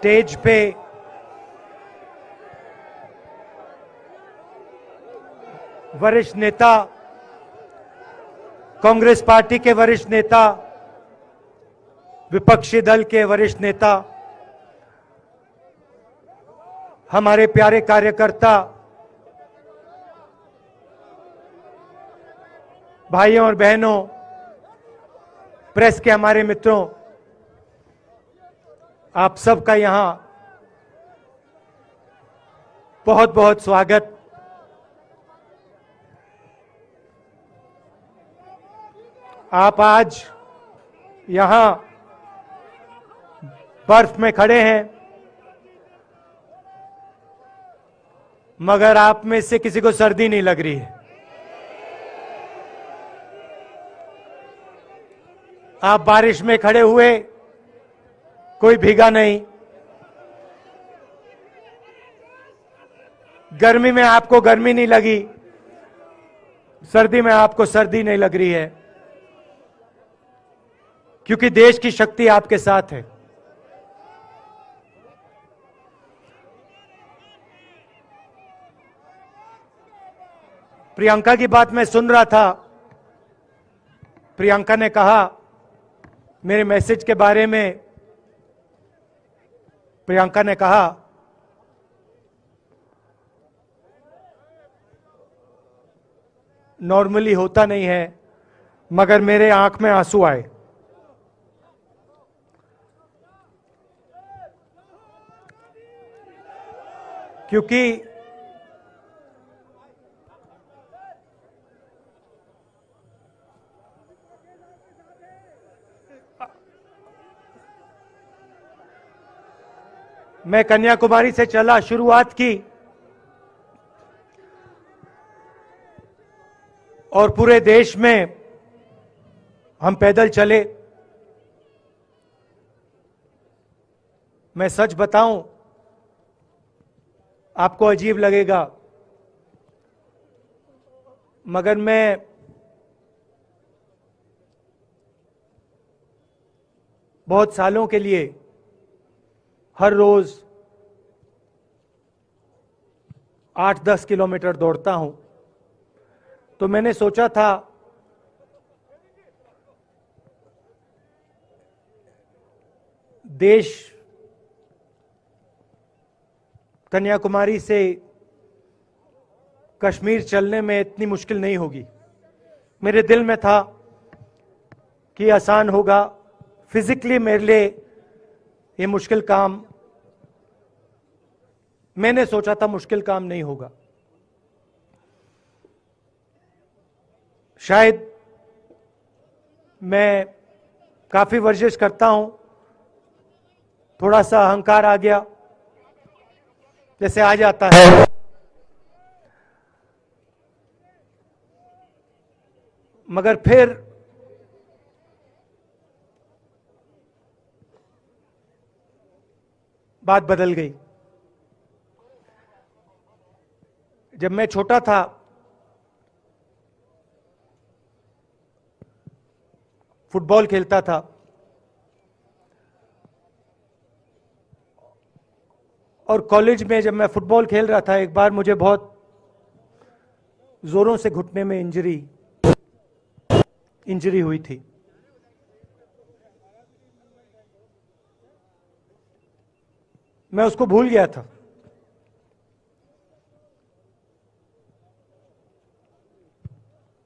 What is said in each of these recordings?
Stage पे वरिष्ठ नेता, कांग्रेस पार्टी के वरिष्ठ नेता, विपक्षी दल के वरिष्ठ नेता, हमारे प्यारे कार्यकर्ता, भाइयों और बहनों, प्रेस के हमारे मित्रों, आप सबका यहां बहुत बहुत स्वागत। आप आज यहां बर्फ में खड़े हैं, मगर आप में से किसी को सर्दी नहीं लग रही है। आप बारिश में खड़े हुए, कोई भीगा नहीं। गर्मी में आपको गर्मी नहीं लगी, सर्दी में आपको सर्दी नहीं लग रही है, क्योंकि देश की शक्ति आपके साथ है। प्रियंका की बात मैं सुन रहा था। प्रियंका ने कहा मेरे मैसेज के बारे में, प्रियंका ने कहा नॉर्मली होता नहीं है, मगर मेरे आंख में आंसू आए। क्योंकि मैं कन्याकुमारी से चला, शुरुआत की और पूरे देश में हम पैदल चले। मैं सच बताऊं, आपको अजीब लगेगा, मगर मैं बहुत सालों के लिए हर रोज 8-10 किलोमीटर दौड़ता हूं। तो मैंने सोचा था देश कन्याकुमारी से कश्मीर चलने में इतनी मुश्किल नहीं होगी। मेरे दिल में था कि आसान होगा, फिजिकली मेरे लिए ये मुश्किल काम, मैंने सोचा था मुश्किल काम नहीं होगा। शायद मैं काफी वर्जिश करता हूं, थोड़ा सा अहंकार आ गया, जैसे आ जाता है। मगर फिर बात बदल गई। जब मैं छोटा था, फुटबॉल खेलता था, और कॉलेज में जब मैं फुटबॉल खेल रहा था, एक बार मुझे बहुत जोरों से घुटने में इंजरी हुई थी। मैं उसको भूल गया था।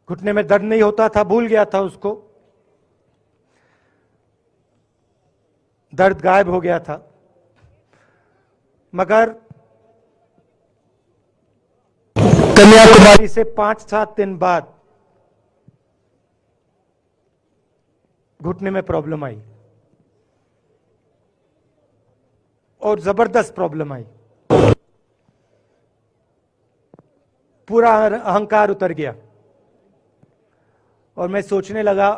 घुटने में दर्द नहीं होता था, भूल गया था उसको, दर्द गायब हो गया था। मगर कन्याकुमारी से 5-7 दिन बाद घुटने में प्रॉब्लम आई, और जबरदस्त प्रॉब्लम आई। पूरा अहंकार उतर गया, और मैं सोचने लगा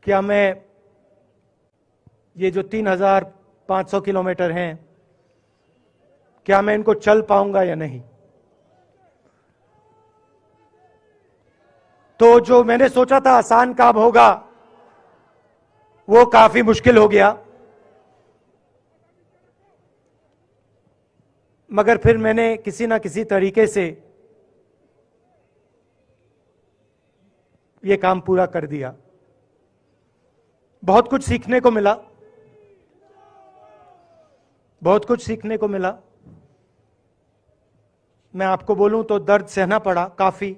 क्या मैं ये जो 3,500 किलोमीटर हैं, क्या मैं इनको चल पाऊंगा या नहीं। तो जो मैंने सोचा था आसान काम होगा, वो काफी मुश्किल हो गया। मगर फिर मैंने किसी ना किसी तरीके से ये काम पूरा कर दिया। बहुत कुछ सीखने को मिला, बहुत कुछ सीखने को मिला। मैं आपको बोलूं तो दर्द सहना पड़ा काफी,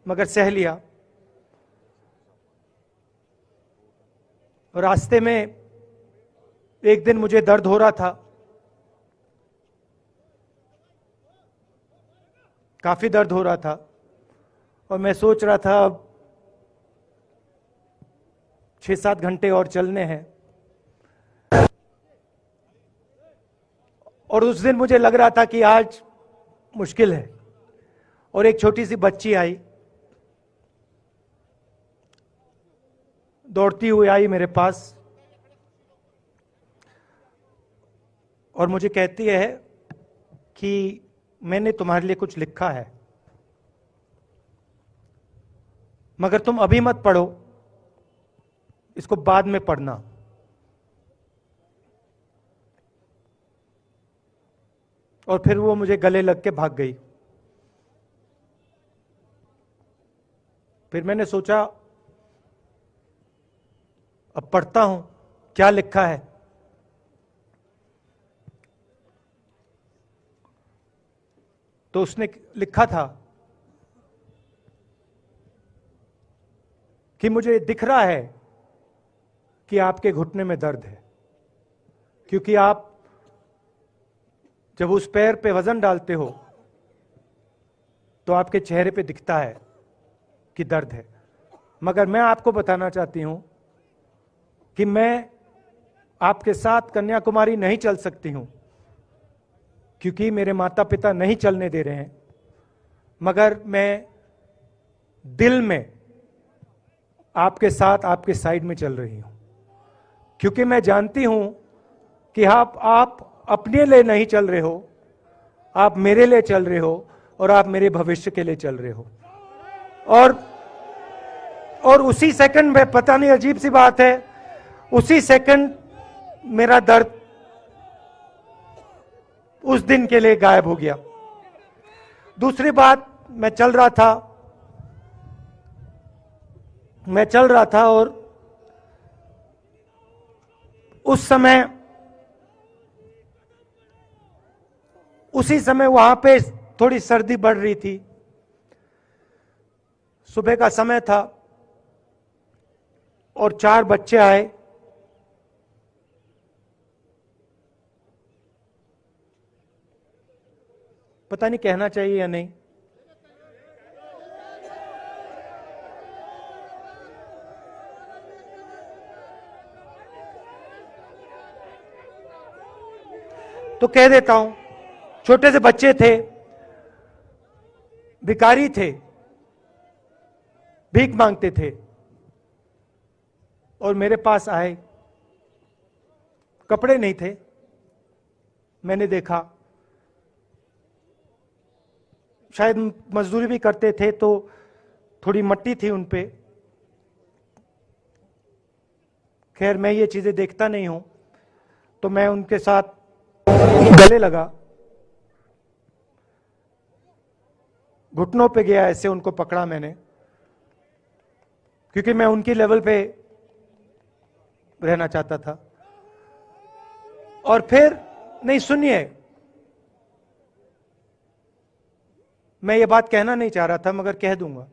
मगर सह लिया। और रास्ते में एक दिन मुझे दर्द हो रहा था, काफी दर्द हो रहा था, और मैं सोच रहा था अब 6-7 घंटे और चलने हैं। और उस दिन मुझे लग रहा था कि आज मुश्किल है। और एक छोटी सी बच्ची आई, दौड़ती हुई आई मेरे पास, और मुझे कहती है कि मैंने तुम्हारे लिए कुछ लिखा है, मगर तुम अभी मत पढ़ो, इसको बाद में पढ़ना। और फिर वो मुझे गले लग के भाग गई। फिर मैंने सोचा अब पढ़ता हूं क्या लिखा है। तो उसने लिखा था कि मुझे दिख रहा है कि आपके घुटने में दर्द है, क्योंकि आप जब उस पैर पे वजन डालते हो तो आपके चेहरे पे दिखता है कि दर्द है। मगर मैं आपको बताना चाहती हूं कि मैं आपके साथ कन्याकुमारी नहीं चल सकती हूं, क्योंकि मेरे माता पिता नहीं चलने दे रहे हैं। मगर मैं दिल में आपके साथ, आपके साइड में चल रही हूं, क्योंकि मैं जानती हूं कि आप अपने लिए नहीं चल रहे हो, आप मेरे लिए चल रहे हो, और आप मेरे भविष्य के लिए चल रहे हो। और उसी सेकंड में, पता नहीं अजीब सी बात है, उसी सेकंड मेरा दर्द उस दिन के लिए गायब हो गया। दूसरी बात, मैं चल रहा था और उसी समय वहां पे थोड़ी सर्दी बढ़ रही थी। सुबह का समय था और 4 बच्चे आए। पता नहीं कहना चाहिए या नहीं। तो कह देता हूं, छोटे से बच्चे थे, भिखारी थे, भीख मांगते थे, और मेरे पास आए। कपड़े नहीं थे, मैंने देखा, शायद मजदूरी भी करते थे तो थोड़ी मट्टी थी उन पे। खैर, मैं ये चीजें देखता नहीं हूं, तो मैं उनके साथ गले लगा, घुटनों पे गया, ऐसे उनको पकड़ा मैंने, क्योंकि मैं उनकी लेवल पे रहना चाहता था। और फिर, नहीं सुनिए, मैं ये बात कहना नहीं चाह रहा था, मगर कह दूंगा।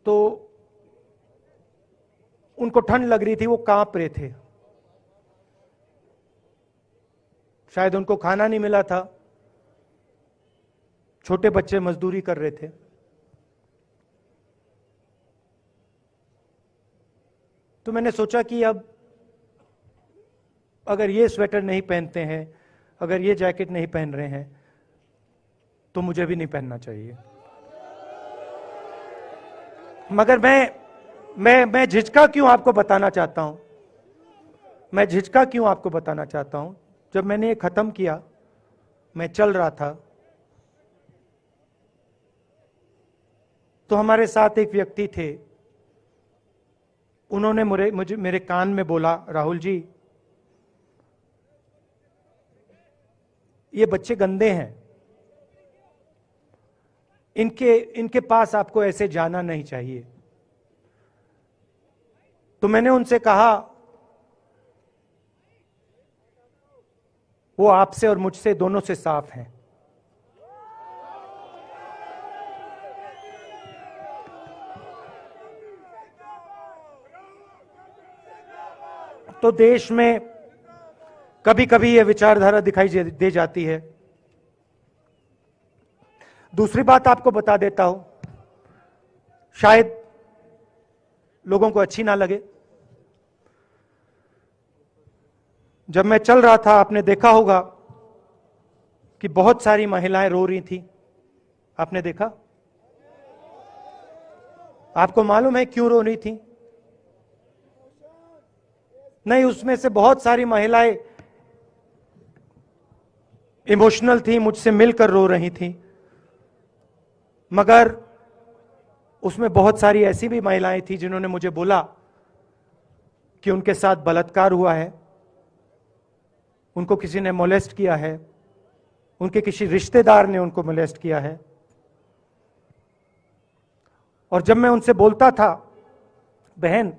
तो उनको ठंड लग रही थी, वो कांप रहे थे, शायद उनको खाना नहीं मिला था, छोटे बच्चे मजदूरी कर रहे थे। तो मैंने सोचा कि अब अगर ये स्वेटर नहीं पहनते हैं, अगर ये जैकेट नहीं पहन रहे हैं, तो मुझे भी नहीं पहनना चाहिए। मगर मैं झिझका क्यों आपको बताना चाहता हूं, मैं झिझका क्यों आपको बताना चाहता हूं। जब मैंने ये खत्म किया, मैं चल रहा था, तो हमारे साथ एक व्यक्ति थे, उन्होंने मुझे मेरे कान में बोला, राहुल जी ये बच्चे गंदे हैं, इनके पास आपको ऐसे जाना नहीं चाहिए। तो मैंने उनसे कहा, वो आपसे और मुझसे दोनों से साफ हैं। तो देश में कभी कभी यह विचारधारा दिखाई दे जाती है। दूसरी बात आपको बता देता हूं, शायद लोगों को अच्छी ना लगे। जब मैं चल रहा था, आपने देखा होगा कि बहुत सारी महिलाएं रो रही थी। आपने देखा? आपको मालूम है क्यों रो रही थी? नहीं, उसमें से बहुत सारी महिलाएं इमोशनल थी, मुझसे मिलकर रो रही थी, मगर उसमें बहुत सारी ऐसी भी महिलाएं थी जिन्होंने मुझे बोला कि उनके साथ बलात्कार हुआ है, उनको किसी ने मोलेस्ट किया है, उनके किसी रिश्तेदार ने उनको मोलेस्ट किया है। और जब मैं उनसे बोलता था, बहन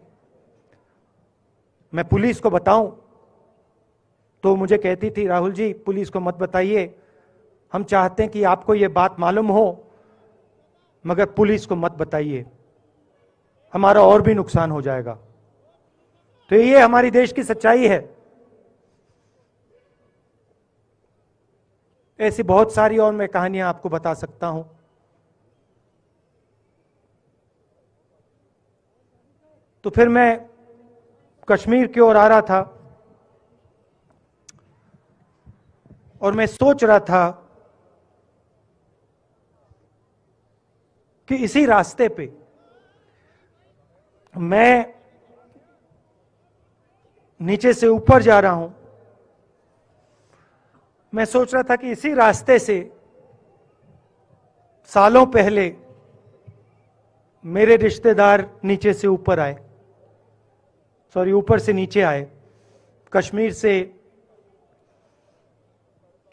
मैं पुलिस को बताऊं, तो मुझे कहती थी, राहुल जी पुलिस को मत बताइए, हम चाहते हैं कि आपको यह बात मालूम हो, मगर पुलिस को मत बताइए, हमारा और भी नुकसान हो जाएगा। तो ये हमारी देश की सच्चाई है। ऐसी बहुत सारी और मैं कहानियां आपको बता सकता हूं। तो फिर मैं कश्मीर की ओर आ रहा था और मैं सोच रहा था कि इसी रास्ते पे मैं नीचे से ऊपर जा रहा हूं। मैं सोच रहा था कि इसी रास्ते से सालों पहले मेरे रिश्तेदार नीचे से ऊपर आए, सॉरी ऊपर से नीचे आए, कश्मीर से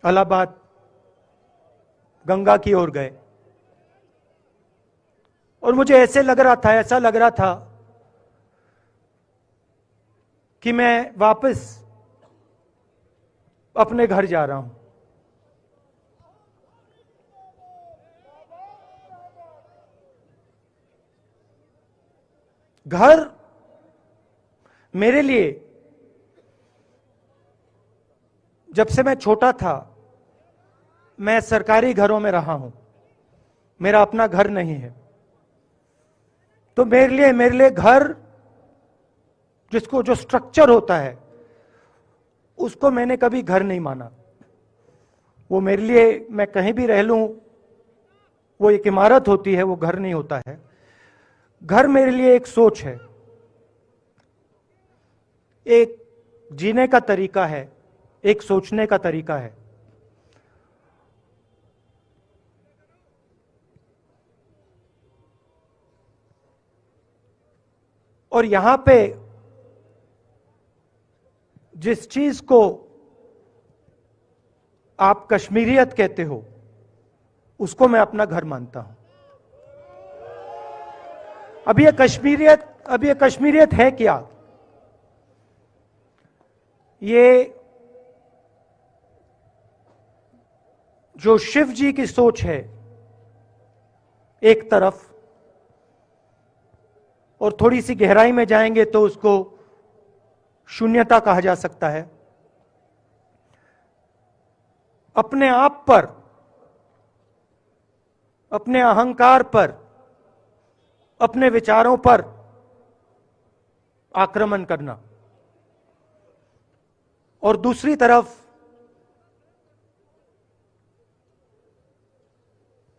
इलाहाबाद गंगा की ओर गए। और मुझे ऐसा लग रहा था कि मैं वापस अपने घर जा रहा हूं। घर मेरे लिए, जब से मैं छोटा था, मैं सरकारी घरों में रहा हूं, मेरा अपना घर नहीं है। तो मेरे लिए घर, जिसको जो स्ट्रक्चर होता है, उसको मैंने कभी घर नहीं माना। वो मेरे लिए, मैं कहीं भी रह लूं, वो एक इमारत होती है, वो घर नहीं होता है। घर मेरे लिए एक सोच है, एक जीने का तरीका है, एक सोचने का तरीका है। और यहां पे जिस चीज को आप कश्मीरियत कहते हो, उसको मैं अपना घर मानता हूं। अब ये कश्मीरियत है क्या? ये जो शिव जी की सोच है एक तरफ, और थोड़ी सी गहराई में जाएंगे तो उसको शून्यता कहा जा सकता है। अपने आप पर, अपने अहंकार पर, अपने विचारों पर आक्रमण करना, और दूसरी तरफ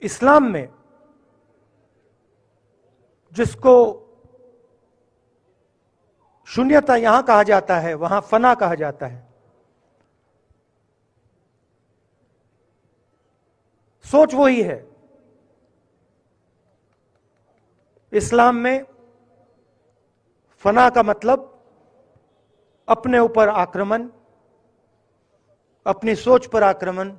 इस्लाम में जिसको शून्यता यहां कहा जाता है, वहां फना कहा जाता है। सोच वही है। इस्लाम में फना का मतलब अपने ऊपर आक्रमण, अपनी सोच पर आक्रमण,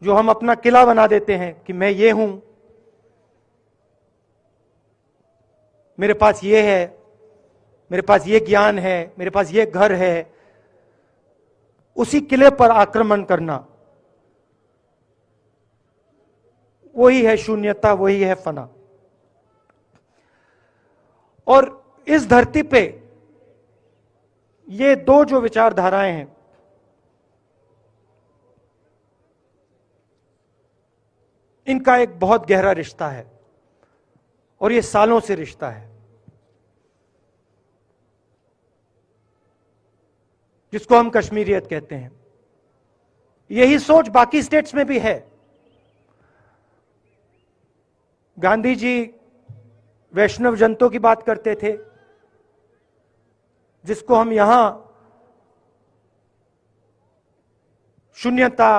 जो हम अपना किला बना देते हैं कि मैं ये हूं, मेरे पास ये है, मेरे पास ये ज्ञान है, मेरे पास ये घर है, उसी किले पर आक्रमण करना, वही है शून्यता, वही है फना। और इस धरती पे ये दो जो विचारधाराएं हैं, इनका एक बहुत गहरा रिश्ता है और ये सालों से रिश्ता है, जिसको हम कश्मीरियत कहते हैं। यही सोच बाकी स्टेट्स में भी है। गांधी जी वैष्णव जनतों की बात करते थे, जिसको हम यहां शून्यता,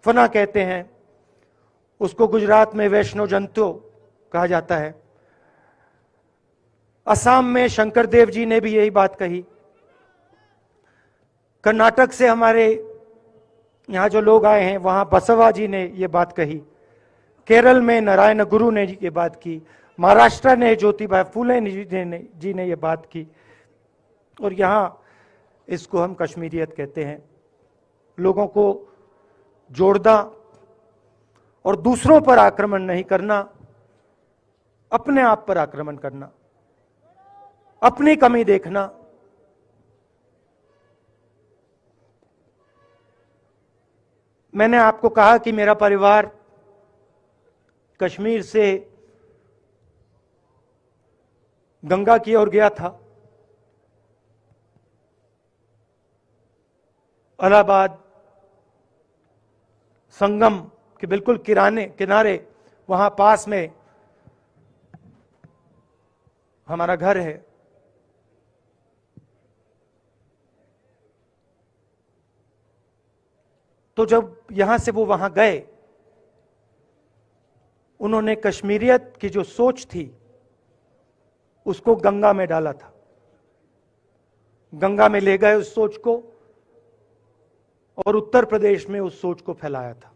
फना कहते हैं, उसको गुजरात में वैष्णव जनतो कहा जाता है। असम में शंकर देव जी ने भी यही बात कही। कर्नाटक से हमारे यहां जो लोग आए हैं, वहां बसवा जी ने यह बात कही। केरल में नारायण गुरु ने ये बात की। महाराष्ट्र ने ज्योतिबा फुले जी ने ये बात की। और यहां इसको हम कश्मीरियत कहते हैं। लोगों को जोड़ना और दूसरों पर आक्रमण नहीं करना, अपने आप पर आक्रमण करना, अपनी कमी देखना। मैंने आपको कहा कि मेरा परिवार कश्मीर से गंगा की ओर गया था। इलाहाबाद संगम के बिल्कुल किनारे वहां पास में हमारा घर है। तो जब यहां से वो वहां गए, उन्होंने कश्मीरियत की जो सोच थी उसको गंगा में डाला था। गंगा में ले गए उस सोच को और उत्तर प्रदेश में उस सोच को फैलाया था,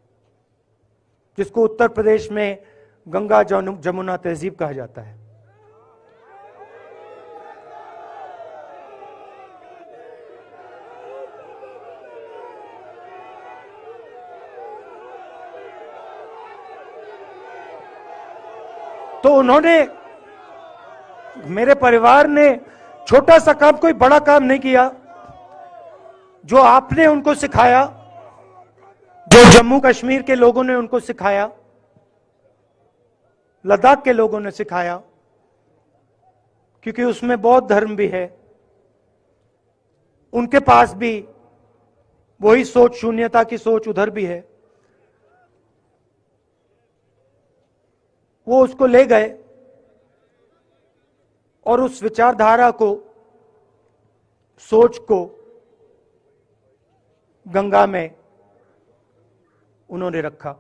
जिसको उत्तर प्रदेश में गंगा जमुना तहजीब कहा जाता है। तो उन्होंने, मेरे परिवार ने छोटा सा काम, कोई बड़ा काम नहीं किया। जो आपने उनको सिखाया, जो जम्मू कश्मीर के लोगों ने उनको सिखाया, लद्दाख के लोगों ने सिखाया, क्योंकि उसमें बौद्ध धर्म भी है, उनके पास भी वही सोच, शून्यता की सोच उधर भी है। वो उसको ले गए और उस विचारधारा को, सोच को गंगा में उन्होंने रखा।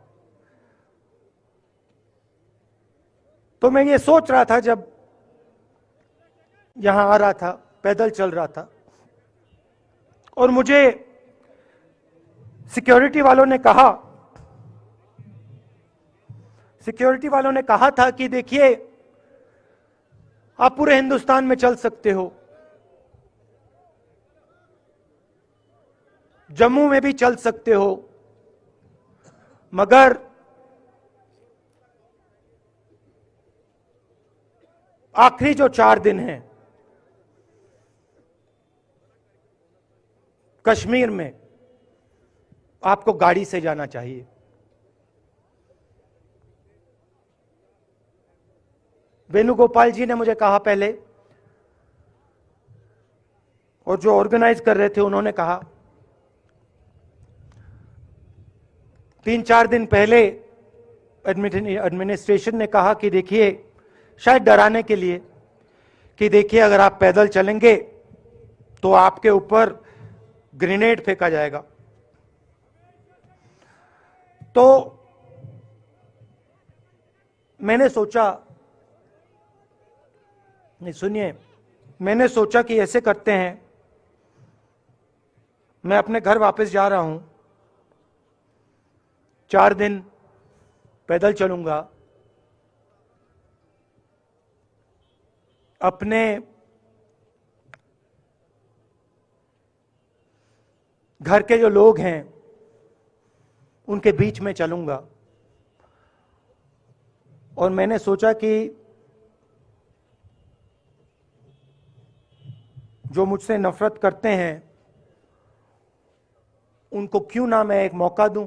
तो मैं ये सोच रहा था, जब यहां आ रहा था, पैदल चल रहा था, और मुझे सिक्योरिटी वालों ने कहा था कि देखिए, आप पूरे हिंदुस्तान में चल सकते हो, जम्मू में भी चल सकते हो, मगर आखिरी जो 4 दिन हैं कश्मीर में, आपको गाड़ी से जाना चाहिए। वेणुगोपाल जी ने मुझे कहा पहले, और जो ऑर्गेनाइज कर रहे थे उन्होंने कहा। 3-4 दिन पहले एडमिनिस्ट्रेशन ने कहा कि देखिए, शायद डराने के लिए, कि देखिए अगर आप पैदल चलेंगे तो आपके ऊपर ग्रेनेड फेंका जाएगा। तो मैंने सोचा नहीं, सुनिए, मैंने सोचा कि ऐसे करते हैं, मैं अपने घर वापस जा रहा हूं, 4 दिन पैदल चलूंगा, अपने घर के जो लोग हैं उनके बीच में चलूंगा। और मैंने सोचा कि जो मुझसे नफरत करते हैं उनको क्यों ना मैं एक मौका दूं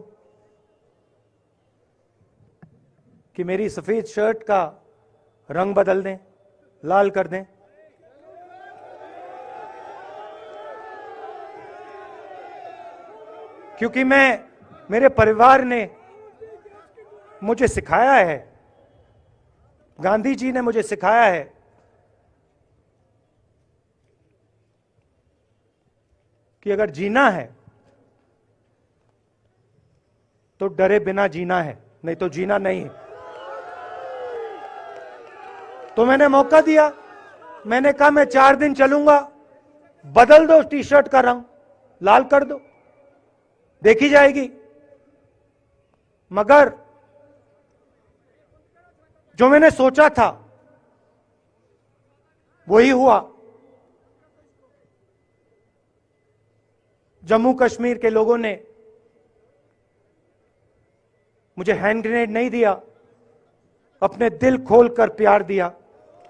कि मेरी सफेद शर्ट का रंग बदल दें, लाल कर दें। क्योंकि मेरे परिवार ने मुझे सिखाया है, गांधी जी ने मुझे सिखाया है कि अगर जीना है तो डरे बिना जीना है, नहीं तो जीना नहीं है। तो मैंने मौका दिया, मैंने कहा मैं 4 दिन चलूंगा, बदल दो टी शर्ट का रंग, लाल कर दो, देखी जाएगी। मगर जो मैंने सोचा था वही हुआ। जम्मू कश्मीर के लोगों ने मुझे हैंड ग्रेनेड नहीं दिया, अपने दिल खोलकर प्यार दिया,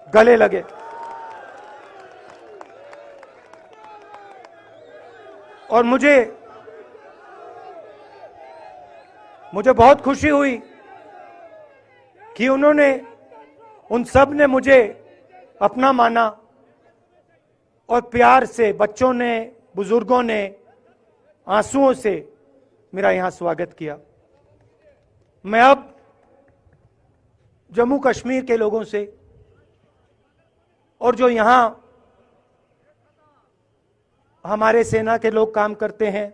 गले लगे। और मुझे बहुत खुशी हुई कि उन सब ने मुझे अपना माना और प्यार से, बच्चों ने, बुजुर्गों ने आंसुओं से मेरा यहां स्वागत किया। मैं अब जम्मू कश्मीर के लोगों से और जो यहां हमारे सेना के लोग काम करते हैं,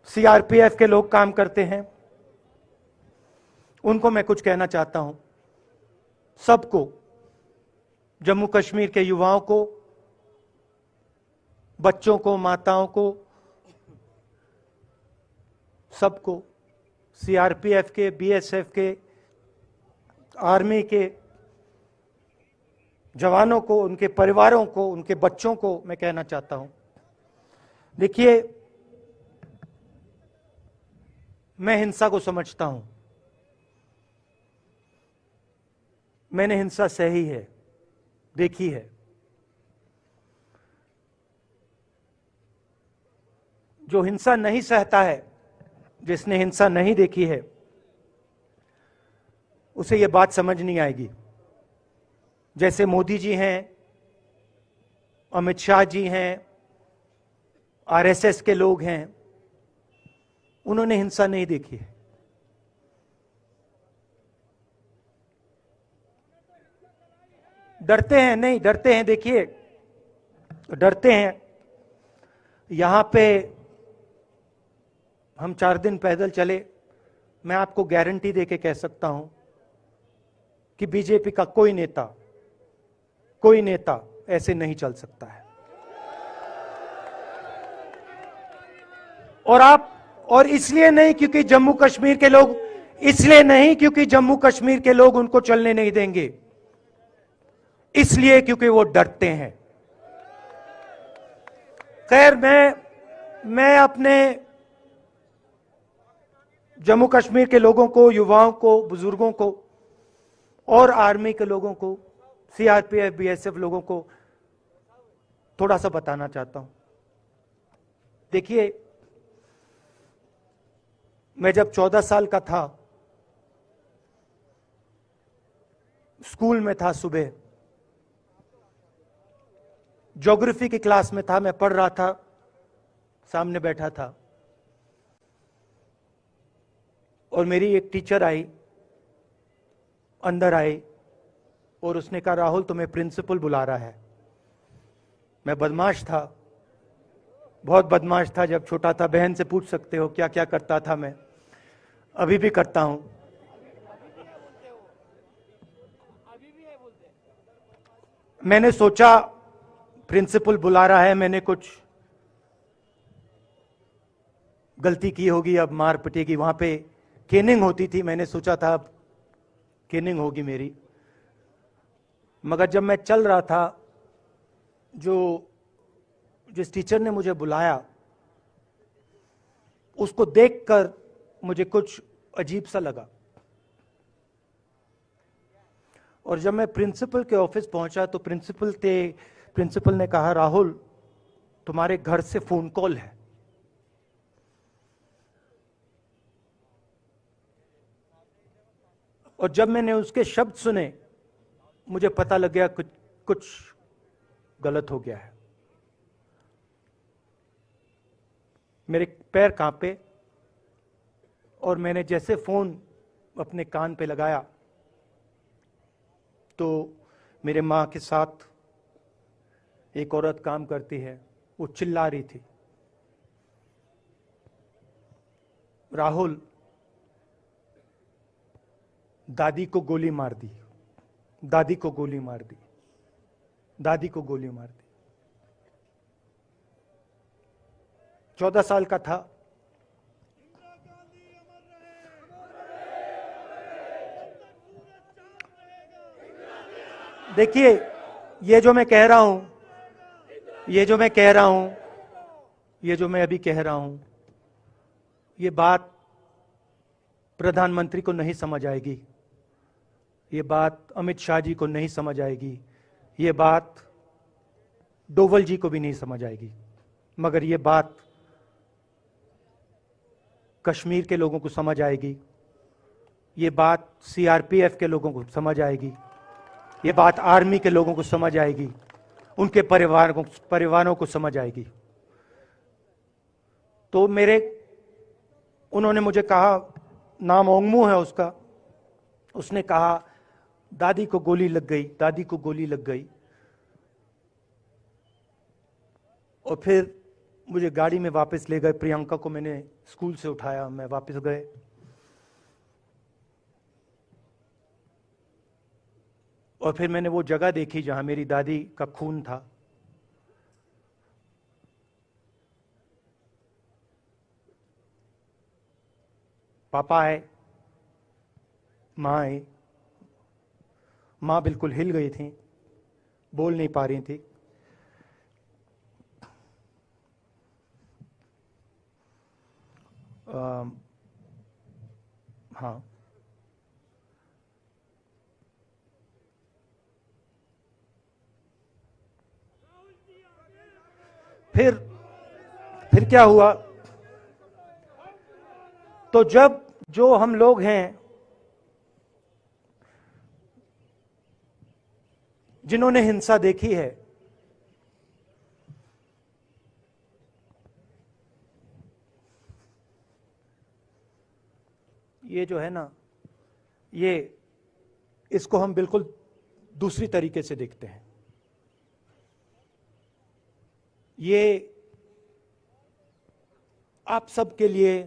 सीआरपीएफ के लोग काम करते हैं, उनको मैं कुछ कहना चाहता हूं। सबको, जम्मू कश्मीर के युवाओं को, बच्चों को, माताओं को, सबको, सीआरपीएफ के, बीएसएफ के, आर्मी के जवानों को, उनके परिवारों को, उनके बच्चों को मैं कहना चाहता हूं, देखिए, मैं हिंसा को समझता हूं, मैंने हिंसा सही है, देखी है। जो हिंसा नहीं सहता है, जिसने हिंसा नहीं देखी है, उसे यह बात समझ नहीं आएगी। जैसे मोदी जी हैं, अमित शाह जी हैं, आरएसएस के लोग हैं, उन्होंने हिंसा नहीं देखी है। डरते हैं, नहीं डरते हैं, देखिए डरते हैं। यहां पे हम 4 दिन पैदल चले, मैं आपको गारंटी देके कह सकता हूं कि बीजेपी का कोई नेता ऐसे नहीं चल सकता है। और इसलिए नहीं क्योंकि जम्मू कश्मीर के लोग, इसलिए नहीं क्योंकि जम्मू कश्मीर के लोग उनको चलने नहीं देंगे, इसलिए क्योंकि वो डरते हैं। खैर, मैं अपने जम्मू कश्मीर के लोगों को, युवाओं को, बुजुर्गों को और आर्मी के लोगों को, सीआरपीएफ, बीएसएफ लोगों को थोड़ा सा बताना चाहता हूं। देखिए, मैं जब 14 साल का था, स्कूल में था, सुबह ज्योग्राफी की क्लास में था, मैं पढ़ रहा था, सामने बैठा था और मेरी एक टीचर आई, अंदर आई और उसने कहा, राहुल तुम्हें प्रिंसिपल बुला रहा है। मैं बदमाश था, बहुत बदमाश था जब छोटा था, बहन से पूछ सकते हो क्या क्या करता था मैं, अभी भी करता हूं। मैंने सोचा प्रिंसिपल बुला रहा है, मैंने कुछ गलती की होगी, अब मार पिटेगी। वहां पे केनिंग होती थी, मैंने सोचा था अब केनिंग होगी मेरी। मगर जब मैं चल रहा था, जिस टीचर ने मुझे बुलाया उसको देखकर मुझे कुछ अजीब सा लगा। और जब मैं प्रिंसिपल के ऑफिस पहुंचा तो प्रिंसिपल ने कहा, राहुल तुम्हारे घर से फोन कॉल है। और जब मैंने उसके शब्द सुने मुझे पता लग गया कुछ गलत हो गया है। मेरे पैर कांपे और मैंने जैसे फोन अपने कान पे लगाया तो मेरे मां के साथ एक औरत काम करती है, वो चिल्ला रही थी, राहुल दादी को गोली मार दी, दादी को गोली मार दी, दादी को गोली मार दी। 14 साल का था। देखिए, ये जो मैं कह रहा हूं, ये जो मैं अभी कह रहा हूं, ये बात प्रधानमंत्री को नहीं समझ आएगी, ये बात अमित शाह जी को नहीं समझ आएगी, ये बात डोवल जी को भी नहीं समझ आएगी, मगर ये बात कश्मीर के लोगों को समझ आएगी, ये बात सीआरपीएफ के लोगों को समझ आएगी, ये बात आर्मी के लोगों को समझ आएगी, उनके परिवारों को समझ आएगी। तो उन्होंने मुझे कहा, नाम ओंगमू है उसका, उसने कहा दादी को गोली लग गई, दादी को गोली लग गई। और फिर मुझे गाड़ी में वापस ले गए, प्रियंका को मैंने स्कूल से उठाया, मैं वापस गए। और फिर मैंने वो जगह देखी जहां मेरी दादी का खून था। पापा आए, मां आई, मां बिल्कुल हिल गई थी, बोल नहीं पा रही थी। हाँ, फिर क्या हुआ, तो जब जो हम लोग हैं जिन्होंने हिंसा देखी है, ये जो है ना, इसको हम बिल्कुल दूसरी तरीके से देखते हैं। ये आप सबके लिए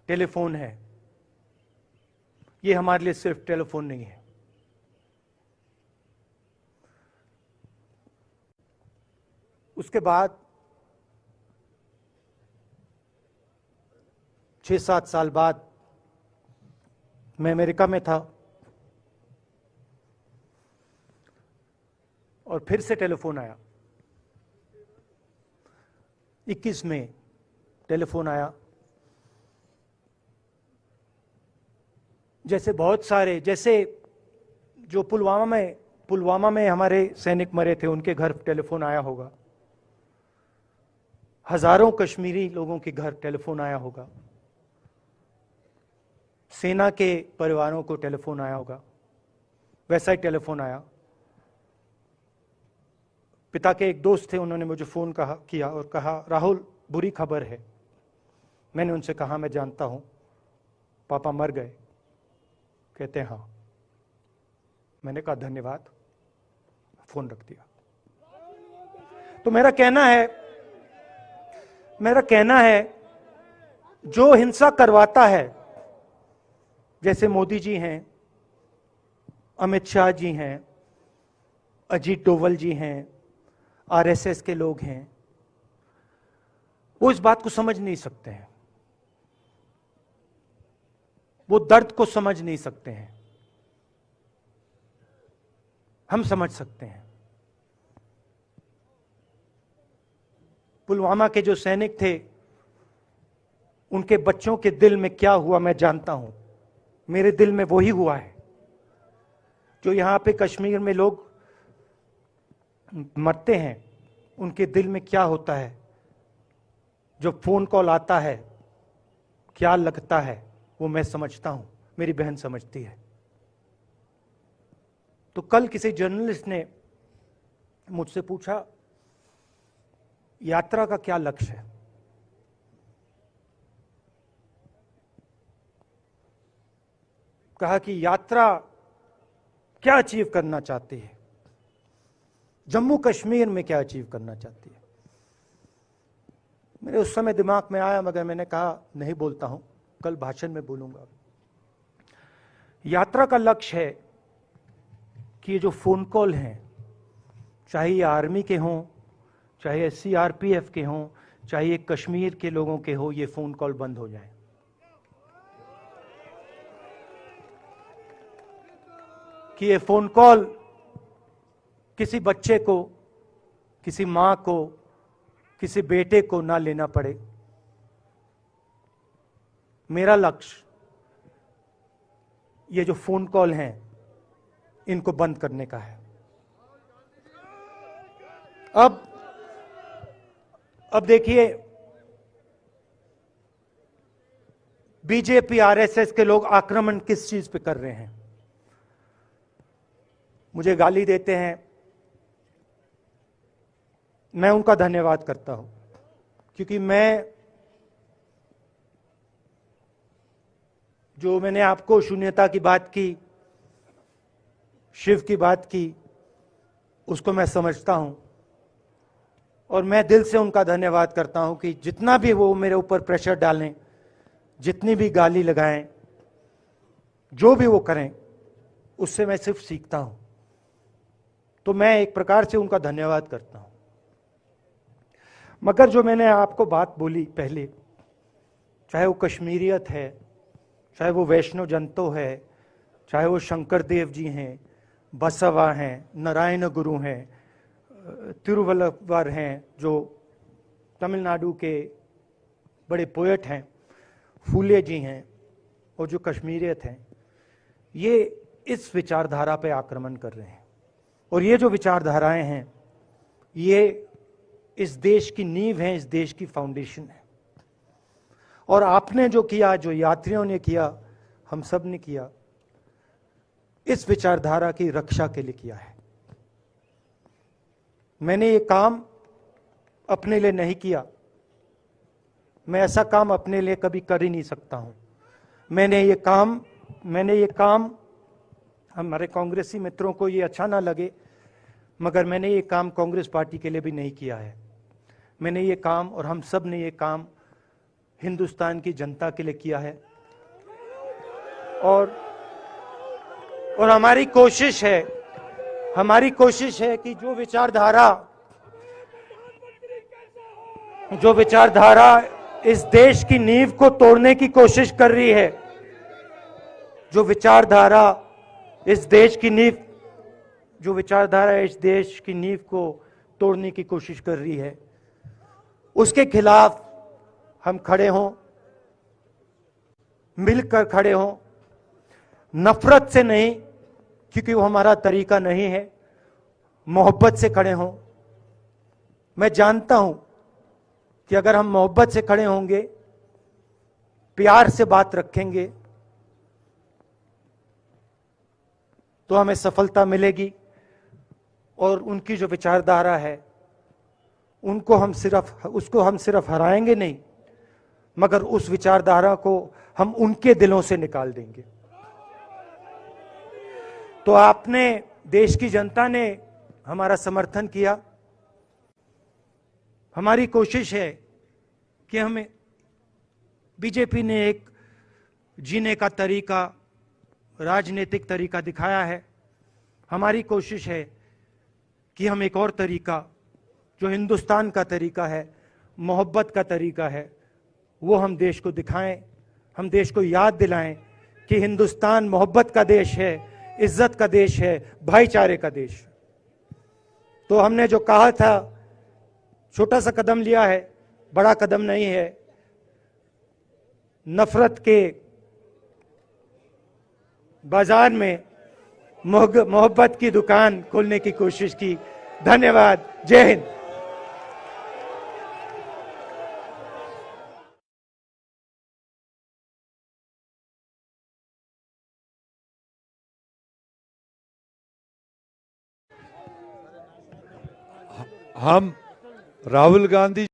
टेलीफोन है, ये हमारे लिए सिर्फ टेलीफोन नहीं है। उसके बाद 6-7 साल बाद मैं अमेरिका में था और फिर से टेलीफोन आया। 21 में टेलीफोन आया। जैसे बहुत सारे, जैसे जो पुलवामा में हमारे सैनिक मरे थे, उनके घर टेलीफोन आया होगा। हजारों कश्मीरी लोगों के घर टेलीफोन आया होगा। सेना के परिवारों को टेलीफोन आया होगा। वैसा ही टेलीफोन आया। पिता के एक दोस्त थे, उन्होंने मुझे फोन किया और कहा, राहुल बुरी खबर है। मैंने उनसे कहा, मैं जानता हूं, पापा मर गए। कहते हैं हाँ। मैंने कहा धन्यवाद, फोन रख दिया। तो मेरा कहना है जो हिंसा करवाता है, जैसे मोदी जी हैं, अमित शाह जी हैं, अजीत डोवल जी हैं, आरएसएस के लोग हैं, वो इस बात को समझ नहीं सकते हैं, वो दर्द को समझ नहीं सकते हैं। हम समझ सकते हैं। पुलवामा के जो सैनिक थे, उनके बच्चों के दिल में क्या हुआ मैं जानता हूं। मेरे दिल में वही हुआ है जो यहां पे कश्मीर में लोग मरते हैं, उनके दिल में क्या होता है। जो फोन कॉल आता है क्या लगता है वो मैं समझता हूं, मेरी बहन समझती है। तो कल किसी जर्नलिस्ट ने मुझसे पूछा यात्रा का क्या लक्ष्य है। कहा कि यात्रा क्या अचीव करना चाहती है, जम्मू कश्मीर में क्या अचीव करना चाहती है। मेरे उस समय दिमाग में आया, मगर मैंने कहा नहीं बोलता हूं, कल भाषण में बोलूंगा। यात्रा का लक्ष्य है कि ये जो फोन कॉल हैं, चाहे ये आर्मी के हों, चाहे सीआरपीएफ के हों, चाहे ये कश्मीर के लोगों के हो, ये फोन कॉल बंद हो जाए। कि ये फोन कॉल किसी बच्चे को, किसी मां को, किसी बेटे को ना लेना पड़े। मेरा लक्ष्य ये जो फोन कॉल हैं इनको बंद करने का है। अब देखिए, बीजेपी आरएसएस के लोग आक्रमण किस चीज पे कर रहे हैं। मुझे गाली देते हैं, मैं उनका धन्यवाद करता हूं, क्योंकि मैंने आपको शून्यता की बात की, शिव की बात की, उसको मैं समझता हूं और मैं दिल से उनका धन्यवाद करता हूं कि जितना भी वो मेरे ऊपर प्रेशर डालें, जितनी भी गाली लगाएं, जो भी वो करें, उससे मैं सिर्फ सीखता हूं। तो मैं एक प्रकार से उनका धन्यवाद करता हूं। मगर जो मैंने आपको बात बोली पहले, चाहे वो कश्मीरियत है, चाहे वो वैष्णव जनतो है, चाहे वो शंकर देव जी हैं, बसवा हैं, नारायण गुरु हैं, तिरुवल्लुवर हैं जो तमिलनाडु के बड़े पोएट हैं, फूले जी हैं, और जो कश्मीरियत हैं, ये इस विचारधारा पे आक्रमण कर रहे हैं। और ये जो विचारधाराएं हैं, ये इस देश की नींव है, इस देश की फाउंडेशन है। और आपने जो किया, जो यात्रियों ने किया, हम सब ने किया, इस विचारधारा की रक्षा के लिए किया है। मैंने ये काम अपने लिए नहीं किया, मैं ऐसा काम अपने लिए कभी कर ही नहीं सकता हूं। मैंने ये काम हमारे कांग्रेसी मित्रों को ये अच्छा ना लगे, मगर मैंने ये काम कांग्रेस पार्टी के लिए भी नहीं किया है। मैंने ये काम, और हम सब ने ये काम हिंदुस्तान की जनता के लिए किया है। और हमारी कोशिश है कि जो विचारधारा इस देश की नींव को तोड़ने की कोशिश कर रही है, जो विचारधारा इस देश की नींव को तोड़ने की कोशिश कर रही है, उसके खिलाफ हम खड़े हों, मिलकर खड़े हों, नफरत से नहीं, क्योंकि वो हमारा तरीका नहीं है, मोहब्बत से खड़े हों। मैं जानता हूं कि अगर हम मोहब्बत से खड़े होंगे, प्यार से बात रखेंगे, तो हमें सफलता मिलेगी। और उनकी जो विचारधारा है, उसको हम सिर्फ हराएंगे नहीं, मगर उस विचारधारा को हम उनके दिलों से निकाल देंगे। तो आपने, देश की जनता ने हमारा समर्थन किया। हमारी कोशिश है कि हमें, बीजेपी ने एक जीने का तरीका, राजनीतिक तरीका दिखाया है। हमारी कोशिश है कि हम एक और तरीका, जो हिंदुस्तान का तरीका है, मोहब्बत का तरीका है, वो हम देश को दिखाएं, हम देश को याद दिलाएं कि हिंदुस्तान मोहब्बत का देश है, इज्जत का देश है, भाईचारे का देश। तो हमने जो कहा था, छोटा सा कदम लिया है, बड़ा कदम नहीं है। नफरत के बाजार में मोहब्बत की दुकान खोलने की कोशिश की। धन्यवाद। जय हिंद। हम राहुल गांधी